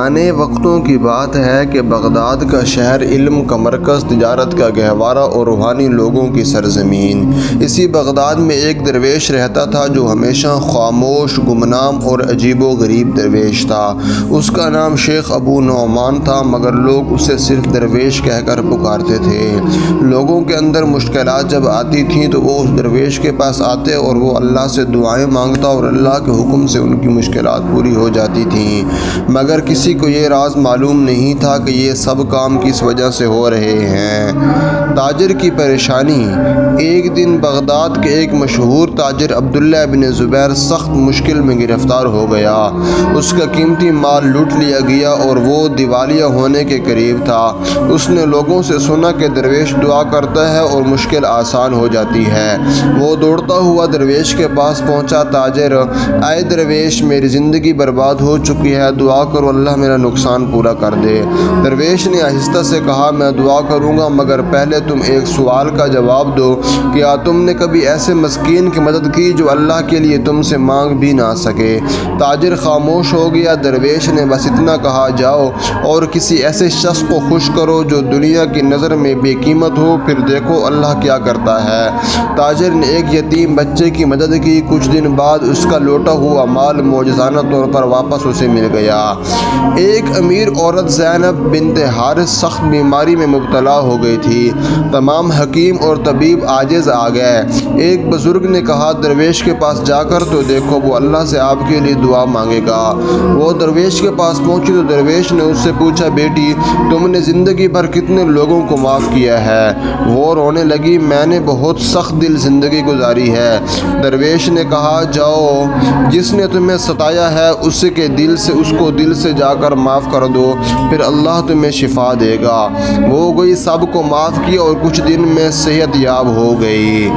پرانے وقتوں کی بات ہے کہ بغداد کا شہر علم کا مرکز، تجارت کا گہوارہ اور روحانی لوگوں کی سرزمین۔ اسی بغداد میں ایک درویش رہتا تھا جو ہمیشہ خاموش، گمنام اور عجیب و غریب درویش تھا۔ اس کا نام شیخ ابو نعمان تھا، مگر لوگ اسے صرف درویش کہہ کر پکارتے تھے۔ لوگوں کے اندر مشکلات جب آتی تھیں تو وہ اس درویش کے پاس آتے اور وہ اللہ سے دعائیں مانگتا اور اللہ کے حکم سے ان کی مشکلات پوری ہو جاتی تھیں، مگر کسی کو یہ راز معلوم نہیں تھا کہ یہ سب کام کس وجہ سے ہو رہے ہیں۔ تاجر کی پریشانی۔ ایک دن بغداد کے ایک مشہور تاجر عبداللہ بن زبیر سخت مشکل میں گرفتار ہو گیا۔ اس کا قیمتی مال لوٹ لیا گیا اور وہ دیوالیہ ہونے کے قریب تھا۔ اس نے لوگوں سے سنا کہ درویش دعا کرتا ہے اور مشکل آسان ہو جاتی ہے۔ وہ دوڑتا ہوا درویش کے پاس پہنچا۔ تاجر: اے درویش، میری زندگی برباد ہو چکی ہے، دعا کرو اللہ میرا نقصان پورا کر دے۔ درویش نے آہستہ سے کہا: میں دعا کروں گا، مگر پہلے تم ایک سوال کا جواب دو۔ کیا تم نے کبھی ایسے مسکین کی مدد کی جو اللہ کے لیے تم سے مانگ بھی نہ سکے؟ تاجر خاموش ہو گیا۔ درویش نے بس اتنا کہا: جاؤ اور کسی ایسے شخص کو خوش کرو جو دنیا کی نظر میں بے قیمت ہو، پھر دیکھو اللہ کیا کرتا ہے۔ تاجر نے ایک یتیم بچے کی مدد کی۔ کچھ دن بعد اس کا لوٹا ہوا مال معجزانہ طور پر واپس اسے مل گیا۔ ایک امیر عورت زینب بنت حارث سخت بیماری میں مبتلا ہو گئی تھی۔ تمام حکیم اور طبیب عاجز آ گئے۔ ایک بزرگ نے کہا: درویش کے پاس جا کر تو دیکھو، وہ اللہ سے آپ کے لیے دعا مانگے گا۔ وہ درویش کے پاس پہنچی تو درویش نے اس سے پوچھا: بیٹی، تم نے زندگی بھر کتنے لوگوں کو معاف کیا ہے؟ وہ رونے لگی: میں نے بہت سخت دل زندگی گزاری ہے۔ درویش نے کہا: جاؤ، جس نے تمہیں ستایا ہے اس کو دل سے جا کر معاف کر دو، پھر اللہ تمہیں شفا دے گا۔ وہ گئی، سب کو معاف کیا اور کچھ دن میں صحت یاب ہو گئی۔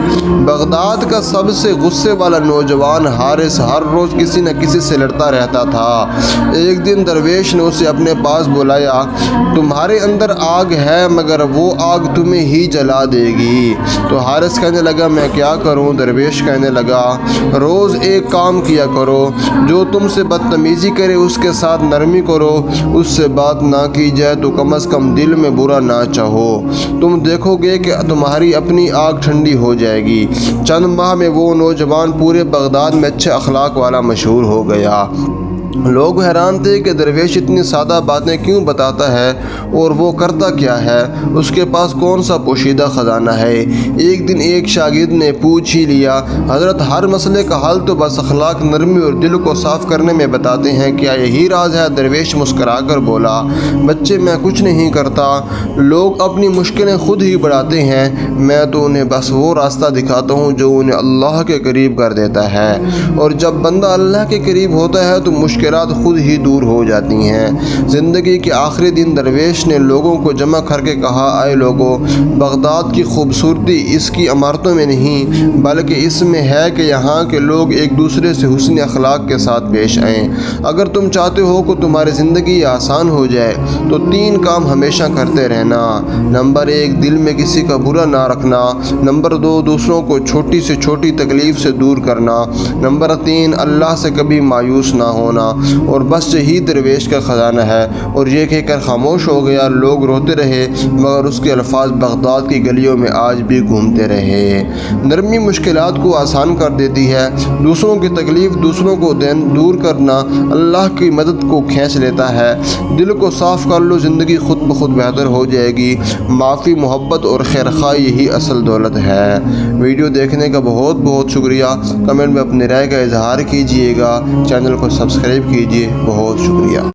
بغداد کا سب سے غصے والا نوجوان حارث ہر روز کسی نہ کسی سے لڑتا رہتا تھا۔ ایک دن درویش نے اسے اپنے پاس بلایا: تمہارے اندر آگ ہے، مگر وہ آگ تمہیں ہی جلا دے گی۔ تو حارث کہنے لگا: میں کیا کروں؟ درویش کہنے لگا: روز ایک کام کیا کرو، جو تم سے بدتمیزی کرے اس کے ساتھ نرمی کرو، اس سے بات نہ کی جائے تو کم از کم دل میں برا نہ چاہو، تم دیکھو گے کہ تمہاری اپنی آگ ٹھنڈی ہو جائے گی۔ چند ماہ میں وہ نوجوان پورے بغداد میں اچھے اخلاق والا مشہور ہو گیا۔ لوگ حیران تھے کہ درویش اتنی سادہ باتیں کیوں بتاتا ہے اور وہ کرتا کیا ہے، اس کے پاس کون سا پوشیدہ خزانہ ہے۔ ایک دن ایک شاگرد نے پوچھ ہی لیا: حضرت، ہر مسئلے کا حل تو بس اخلاق، نرمی اور دل کو صاف کرنے میں بتاتے ہیں، کیا یہی راز ہے؟ درویش مسکرا کر بولا: بچے، میں کچھ نہیں کرتا، لوگ اپنی مشکلیں خود ہی بڑھاتے ہیں، میں تو انہیں بس وہ راستہ دکھاتا ہوں جو انہیں اللہ کے قریب کر دیتا ہے، اور جب بندہ اللہ کے قریب ہوتا ہے تو مشکلات خود ہی دور ہو جاتی ہیں۔ زندگی کے آخری دن درویش نے لوگوں کو جمع کر کے کہا: اے لوگو، بغداد کی خوبصورتی اس کی عمارتوں میں نہیں بلکہ اس میں ہے کہ یہاں کے لوگ ایک دوسرے سے حسن اخلاق کے ساتھ پیش آئیں۔ اگر تم چاہتے ہو کہ تمہاری زندگی آسان ہو جائے تو 3 کام ہمیشہ کرتے رہنا۔ نمبر 1، دل میں کسی کا برا نہ رکھنا۔ نمبر 2، دوسروں کو چھوٹی سے چھوٹی تکلیف سے دور کرنا۔ نمبر 3، اللہ سے کبھی مایوس نہ ہونا۔ اور بس یہی درویش کا خزانہ ہے۔ اور یہ کہہ کر خاموش ہو گیا۔ لوگ روتے رہے، مگر اس کے الفاظ بغداد کی گلیوں میں آج بھی گھومتے رہے۔ نرمی مشکلات کو آسان کر دیتی ہے۔ دوسروں کی تکلیف دوسروں کو دور کرنا اللہ کی مدد کو کھینچ لیتا ہے۔ دل کو صاف کر لو، زندگی خود بخود بہتر ہو جائے گی۔ معافی، محبت اور خیرخواہی یہی اصل دولت ہے۔ ویڈیو دیکھنے کا بہت بہت شکریہ۔ کمنٹ میں اپنی رائے کا اظہار کیجیے گا۔ چینل کو سبسکرائب کیجیے۔ بہت شکریہ۔